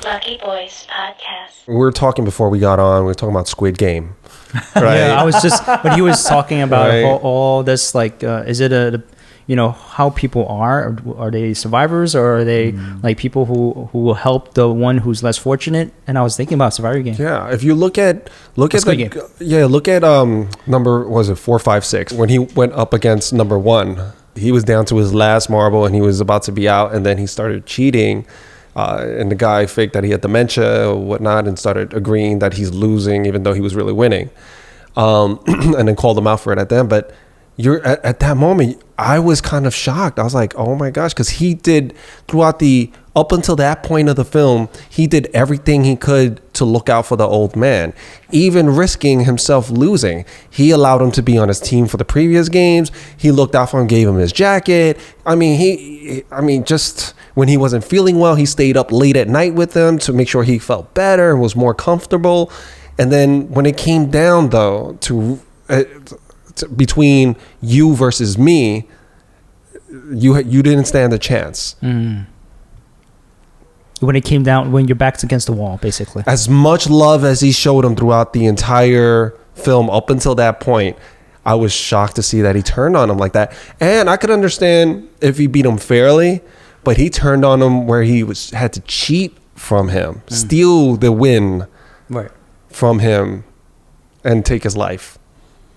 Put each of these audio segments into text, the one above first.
Lucky Boys Podcast. We were talking before we got on. We were talking about Squid Game, right? Yeah, I was just when he was talking about Right. all this, like, is it how people are? Are they survivors, or are they like people who will help the one who's less fortunate? And I was thinking about Survivor Game. Yeah, if you look at Squid Game. look at number, was it 4, 5, 6, when he went up against number 1. He was down to his last marble and he was about to be out, and then he started cheating. And the guy faked that he had dementia or whatnot and started agreeing that he's losing even though he was really winning. And then called him out for it at the end. But you're at that moment, I was kind of shocked. I was like, oh my gosh, because he did up until that point of the film, he did everything he could to look out for the old man, even risking himself losing. He allowed him to be on his team for the previous games. He looked out for him, gave him his jacket. Just when he wasn't feeling well, he stayed up late at night with him to make sure he felt better and was more comfortable. And then when it came down, though, to between you versus me, you didn't stand a chance. When it came down, when your back's against the wall, basically. As much love as he showed him throughout the entire film up until that point, I was shocked to see that he turned on him like that. And I could understand if he beat him fairly, but he turned on him where he had to cheat from him, steal the win from him, and take his life.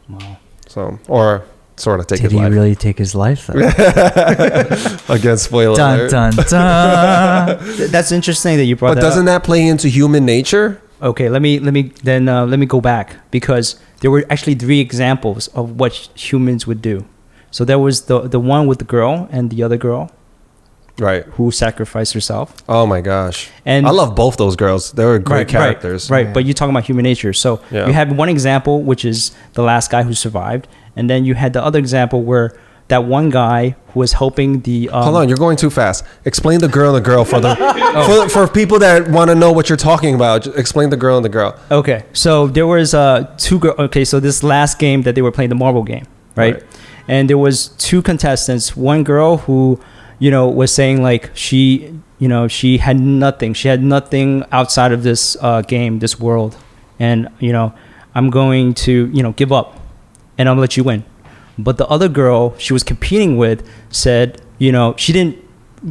Wow. So, or sort of take his life. Did he really take his life? Again, spoiler Dun alert. dun dun. That's interesting that you brought But that doesn't up. that play into human nature? Okay, let me go back, because there were actually 3 examples of what humans would do. So there was the one with the girl and the other girl Right. who sacrificed herself. Oh my gosh. And I love both those girls. They were great characters. Right. But you're talking about human nature. So Yeah. you had one example, which is the last guy who survived, and then you had the other example where that one guy who was helping the Hold on, you're going too fast. Explain the girl and the girl for the for people that want to know what you're talking about. Just explain the girl and the girl. Okay, so there was 2 girls. Okay, so this last game that they were playing, the marble game, right? And there was 2 contestants. One girl who, was saying like she had nothing. She had nothing outside of this game, this world, and I'm going to give up, and I'll let you win. But the other girl she was competing with said, she didn't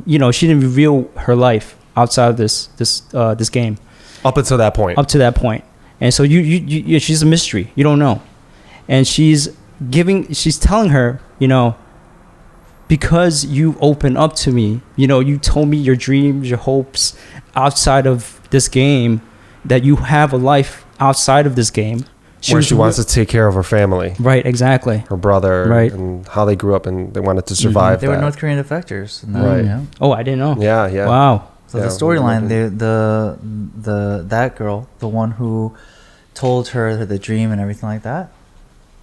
reveal her life outside of this game. Up until that point. Up to that point. And so you she's a mystery. You don't know. And she's telling her, because you opened up to me, you told me your dreams, your hopes outside of this game, that you have a life outside of this game. Where she wants to take care of her family. Right, exactly. Her brother. Right. And how they grew up and they wanted to survive They were that. North Korean defectors. And Right. Oh, I didn't know. Yeah, yeah. Wow. So Yeah, the storyline, that girl, the one who told her the dream and everything like that,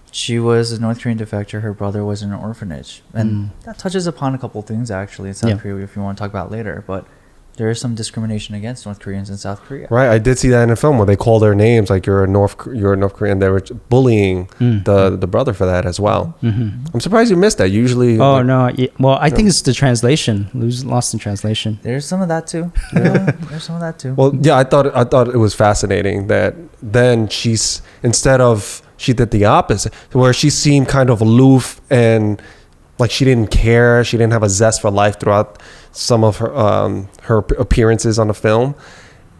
she was a North Korean defector. Her brother was in an orphanage, and that touches upon a couple of things actually in South Korea, if you want to talk about later. But there is some discrimination against North Koreans in South Korea. Right, I did see that in a film where they call their names like you're a North Korean. They were bullying the brother for that as well. I'm surprised you missed that. Usually, Oh no! Well, I think it's the translation. Lost in translation. There's some of that too. Yeah, there's some of that too. Well, yeah, I thought it was fascinating that then she did the opposite, where she seemed kind of aloof and like she didn't care. She didn't have a zest for life throughout some of her appearances on the film,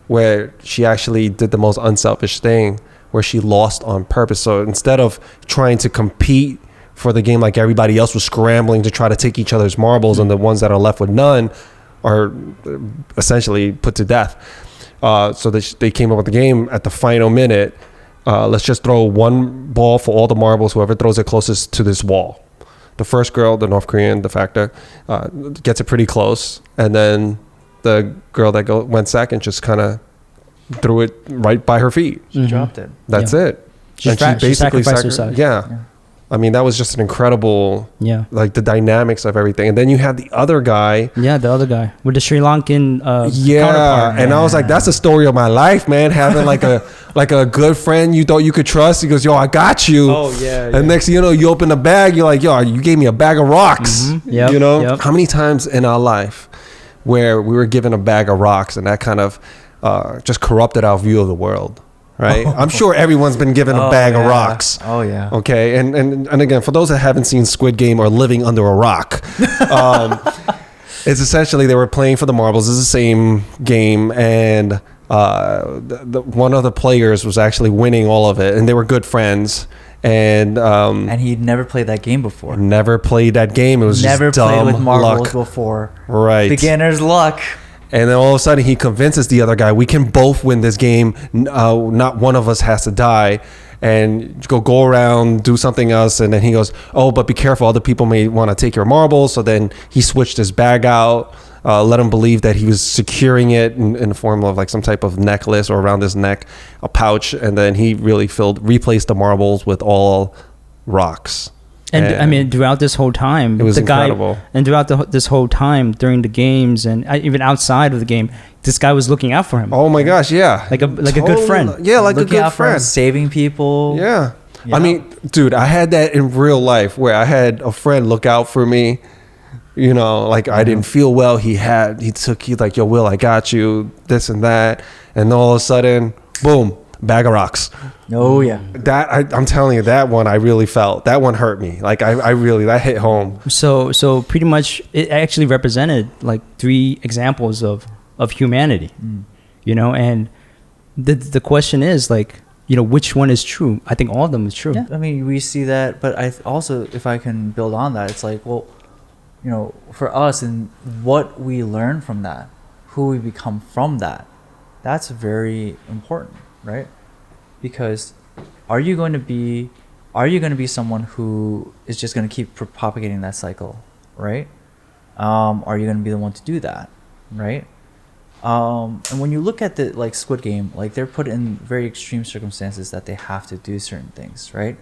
where she actually did the most unselfish thing, where she lost on purpose. So instead of trying to compete for the game like everybody else was scrambling to try to take each other's marbles, and the ones that are left with none are essentially put to death. So they came up with the game at the final minute. Let's just throw one ball for all the marbles, whoever throws it closest to this wall. The first girl, the North Korean defector, gets it pretty close, and then the girl that went second just kind of threw it right by her feet. She dropped it. That's it. She sacrificed herself. Yeah. I mean, that was just an incredible, like the dynamics of everything. And then you had the other guy. Yeah, the other guy with the Sri Lankan yeah, counterpart. and I was like, that's the story of my life, man. Having like a good friend you thought you could trust. He goes, yo, I got you. Oh, yeah. And next thing you know, you open the bag. You're like, yo, you gave me a bag of rocks. Yep, you know? yep. How many times in our life where we were given a bag of rocks and that kind of just corrupted our view of the world. Right, I'm sure everyone's been given a bag of rocks. Oh yeah. Okay, and again, for those that haven't seen Squid Game or living under a rock, it's essentially they were playing for the marbles. It's the same game, and one of the players was actually winning all of it, and they were good friends. And he'd never played that game before. Never played that game. It was never just dumb played with marbles luck. before. Right, beginner's luck. And then all of a sudden he convinces the other guy, we can both win this game. Not one of us has to die. And go around, do something else. And then he goes, oh, but be careful. Other people may want to take your marbles. So then he switched his bag out, let him believe that he was securing it in the form of like some type of necklace or around his neck, a pouch. And then he really replaced the marbles with all rocks. And I mean, throughout this whole time, it was incredible. And throughout this whole time during the games and even outside of the game, this guy was looking out for him. Oh my gosh, yeah, like a good friend. Yeah, like looking a good out for him, friend, saving people. Yeah. I mean, dude, I had that in real life where I had a friend look out for me. You know, like I didn't feel well. He's like, yo, Will, I got you, this and that, and all of a sudden, boom, bag of rocks. Oh yeah. That I'm telling you, that one I really felt. That one hurt me. Like I really, that hit home. So pretty much it actually represented like 3 examples of humanity. You know, and the question is like, you know, which one is true? I think all of them is true. Yeah, I mean, we see that, but I also, if I can build on that, it's like, well, you know, for us and what we learn from that, who we become from that, that's very important, right? Because are you going to be someone who is just going to keep propagating that cycle, right? Are you going to be the one to do that, right? And when you look at the like Squid Game, like they're put in very extreme circumstances that they have to do certain things, right?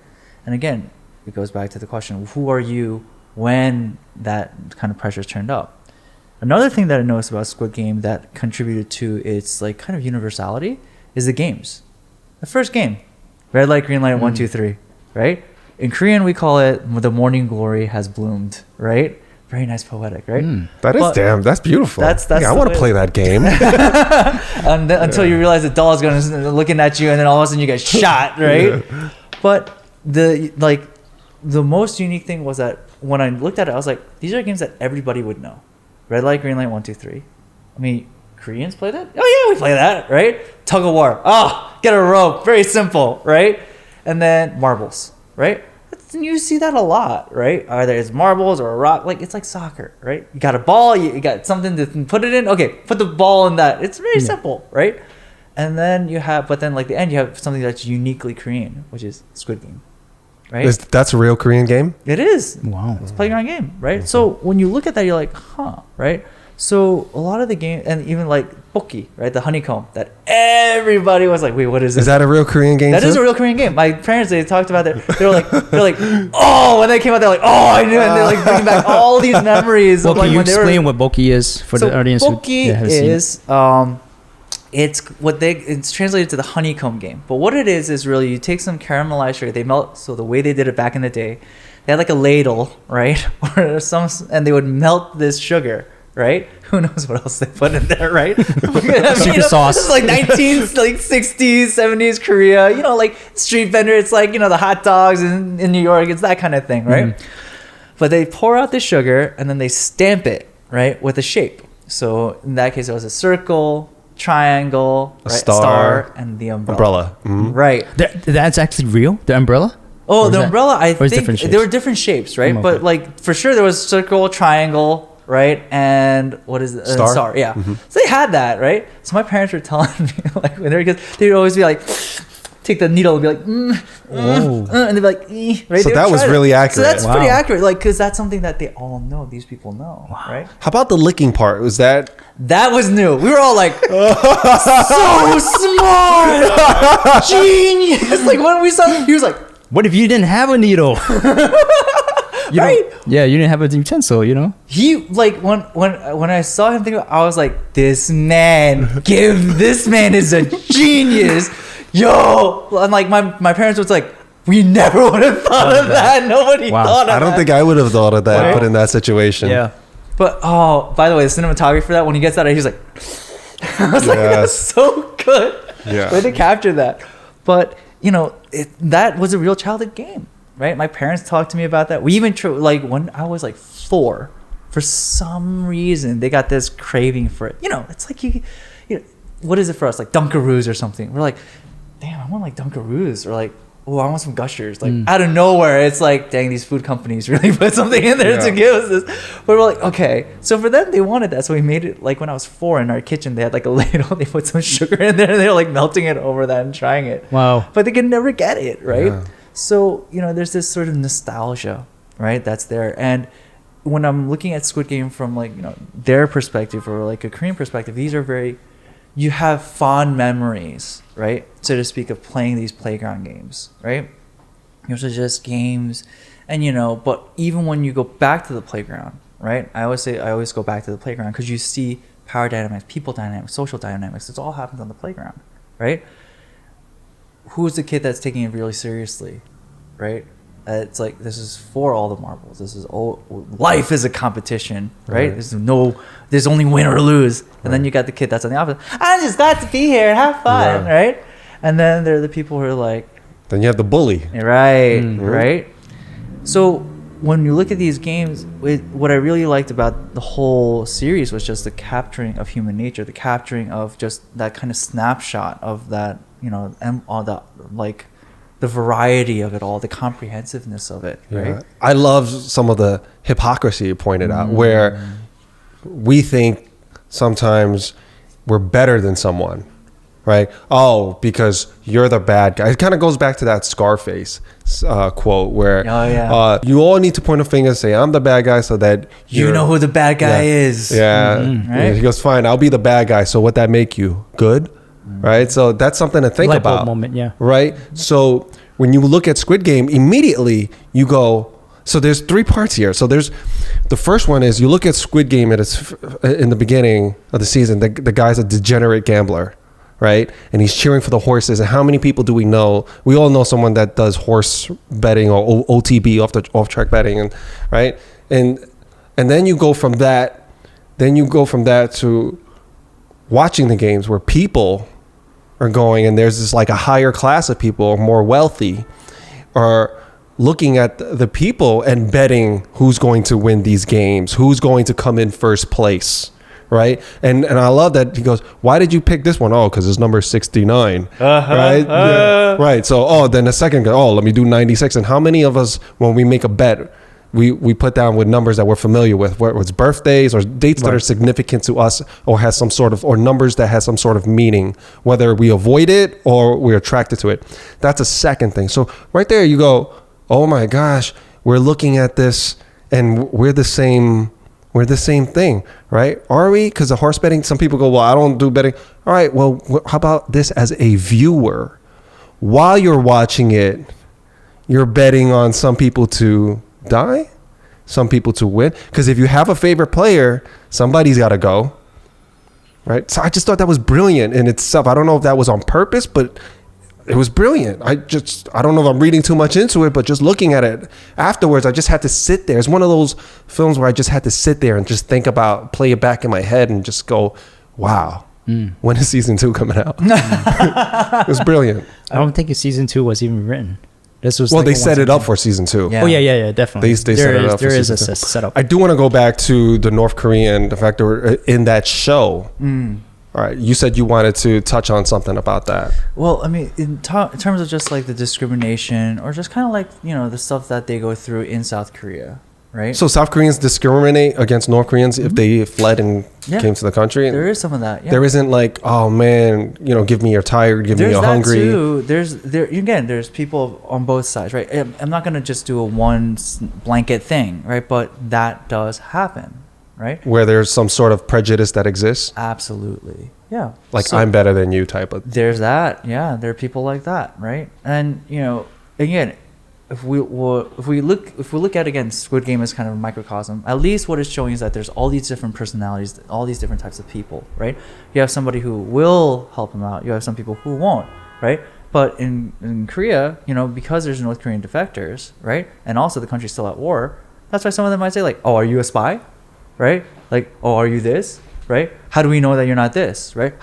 And again, it goes back to the question, who are you when that kind of pressure is turned up? Another thing that I noticed about Squid Game that contributed to its like kind of universality is the games. The first game, red light, green light, 1, 2, 3, right? In Korean, we call it the morning glory has bloomed, right? Very nice, poetic, right? That's beautiful. That's I want to play that game. And then, until you realize the doll's going to looking at you, and then all of a sudden you get shot, right? Yeah. But the most unique thing was that when I looked at it, I was like, these are games that everybody would know. Red light, green light, 1, 2, 3. I mean, Koreans play that? Oh yeah, we play that, right? Tug of war. Oh, get a rope. Very simple, right? And then marbles, right? You see that a lot, right? Either it's marbles or a rock. Like, it's like soccer, right? You got a ball, you got something to put it in. Okay, put the ball in that. It's very simple, right? And then but then like the end, you have something that's uniquely Korean, which is Squid Game, right? That's a real Korean game? It is. Wow. It's a playground game, right? So when you look at that, you're like, right? So a lot of the game, and even like Bokki, right, the honeycomb, that everybody was like, wait, what is this? Is that a real Korean game? That is a real Korean game. My parents, they talked about it. They're like, oh, when they came out, they're like, oh, I knew, and they're like bringing back all these memories. Well, of, like, can you when they explain what Bokki is for the audience? Bokki is it's translated to the honeycomb game. But what it is really you take some caramelized sugar, they melt. So the way they did it back in the day, they had like a ladle, right, and they would melt this sugar. Right? Who knows what else they put in there, right? Secret sauce. This is like 60s, 70s Korea. You know, like street vendor. It's like, you know, the hot dogs in New York. It's that kind of thing, right? But they pour out the sugar and then they stamp it, right, with a shape. So in that case, it was a circle, triangle, a star, and the umbrella. Right. That's actually real? The umbrella? Oh, the umbrella, I think there were different shapes, right? Okay. But like for sure there was circle, triangle, right? And what is it? Star. Yeah. So they had that, right? So my parents were telling me, like, when they were kids, they'd always be like, take the needle and be like, and they'd be like, right? So that was really accurate. So that's pretty accurate, like, because that's something that they all know. These people know, right? How about the licking part? Was that? That was new. We were all like, so smart, genius. Like when we saw him, he was like, what if you didn't have a needle? Right? Yeah, you didn't have a utensil, you know? He, like, when I saw him I was like, this man is a genius. Yo! And, like, my parents was like, we never would have thought of that. Nobody thought of that. I don't think I would have thought of that, put in that situation. Yeah. But, oh, by the way, the cinematography for that, when he gets out, he's like, I was like, that's so good. Yeah. Way to capture that. But that was a real childhood game, right? My parents talked to me about that. We even like when I was like 4, for some reason they got this craving for it. It's like you what is it for us? Like Dunkaroos or something. We're like, damn, I want like Dunkaroos, or like, oh, I want some Gushers. Like out of nowhere, it's like, dang, these food companies really put something in there to give us this. But we're like, okay. So for them, they wanted that. So we made it like when I was 4 in our kitchen. They had like a ladle. They put some sugar in there and they were like melting it over that and trying it. Wow. But they could never get it, right? Yeah. So, there's this sort of nostalgia, right? That's there. And when I'm looking at Squid Game from like, their perspective or like a Korean perspective, these are you have fond memories, right, so to speak, of playing these playground games, right? Those are just games, and but even when you go back to the playground, right, I always go back to the playground because you see power dynamics, people dynamics, social dynamics. It all happens on the playground, right? Who's the kid that's taking it really seriously, right? It's like, this is for all the marbles. This is life is a competition, right? There's only win or lose. And then you got the kid that's on the opposite. I just got to be here and have fun, right? And then there are the people who are like, then you have the bully. right, right. So when you look at these games, what I really liked about the whole series was just the capturing of human nature, the capturing of just that kind of snapshot of that, and all that, like, the variety of it all, the comprehensiveness of it, right? Yeah. I love some of the hypocrisy you pointed out, where we think sometimes we're better than someone, right? Oh, because you're the bad guy. It kind of goes back to that Scarface quote where you all need to point a finger and say, I'm the bad guy, so that you know who the bad guy is. Yeah. Right? He goes, fine, I'll be the bad guy. So what that make you? Good? Right? So that's something to think Light bulb about. moment, yeah. Right? So when you look at Squid Game, immediately you go, so there's 3 parts here. So there's, the first one is you look at Squid Game, and it's in the beginning of the season, the guy's a degenerate gambler, right? And he's cheering for the horses. And how many people do we know? We all know someone that does horse betting or OTB, off track betting, and right? And then you go from that, to watching the games where people are going, and there's this like a higher class of people, more wealthy, are looking at the people and betting who's going to win these games, who's going to come in first place, right? And I love that he goes, why did you pick this one? Oh, because it's number 69, right? Yeah, right. So, then the second guy, let me do 96. And how many of us, when we make a bet, we put down with numbers that we're familiar with, whether it's birthdays or dates that are significant to us, or has some sort of, or numbers that has some sort of meaning, whether we avoid it or we're attracted to it. That's a second thing. So right there you go, oh my gosh, we're looking at this and we're the same thing, right? Are we? Because the horse betting, some people go, well, I don't do betting. All right, well, how about this as a viewer? While you're watching it, you're betting on some people to die, some people to win, because if you have a favorite player, somebody's got to go, right? So I just thought that was brilliant in itself. I don't know if that was on purpose, but it was brilliant. I don't know if I'm reading too much into it, but just looking at it afterwards, I just had to sit there. It's one of those films where I just had to sit there and just think about, play it back in my head and just go, wow, when is season 2 coming out? It was brilliant. I don't think season 2 was even written. This was they set it up for season 2. Yeah. Oh yeah, definitely. They set it up. There is a 2. setup. I do want to go back to the North Korean, the fact that we're in that show. All right, you said you wanted to touch on something about that. Well, I mean, in terms of just like the discrimination, or just kind of like the stuff that they go through in South Korea, right? So South Koreans discriminate against North Koreans if they fled and came to the country. There is some of that. Yeah. There isn't like, oh man, give me you're tired, give me you're hungry. Too. There's people on both sides, right? I'm not gonna just do a one blanket thing, right? But that does happen, right? Where there's some sort of prejudice that exists. Absolutely, yeah. Like, so, I'm better than you type of. There's that, yeah. There are people like that, right? And again, if we look at, again, Squid Game as kind of a microcosm, at least what it's showing is that there's all these different personalities, all these different types of people, right? You have somebody who will help them out. You have some people who won't, right? But in Korea, because there's North Korean defectors, right? And also the country's still at war, that's why some of them might say like, oh, are you a spy? Right? Like, oh, are you this? Right? How do we know that you're not this, right?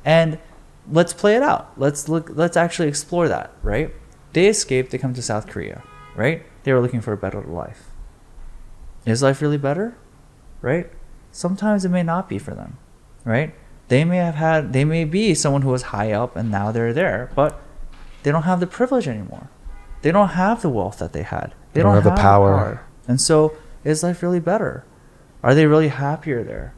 And let's play it out. Let's actually explore that, right? They escaped, they come to South Korea, right? They were looking for a better life. Is life really better? Right? Sometimes it may not be for them, right? They may be someone who was high up and now they're there, but they don't have the privilege anymore. They don't have the wealth that they had. They don't have the power. And so, is life really better? Are they really happier there?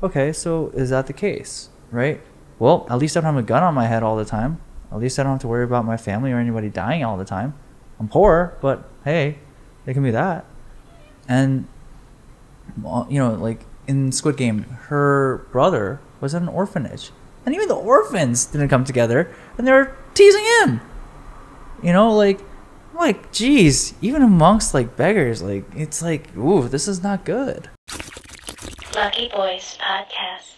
Okay, so is that the case, right? Well, at least I don't have a gun on my head all the time. At least I don't have to worry about my family or anybody dying all the time. I'm poor, but hey, it can be that. And, you know, like in Squid Game, her brother was at an orphanage. And even the orphans didn't come together, and they were teasing him. You know, like, geez, even amongst like beggars, like it's like, ooh, this is not good. Lucky Boys Podcast.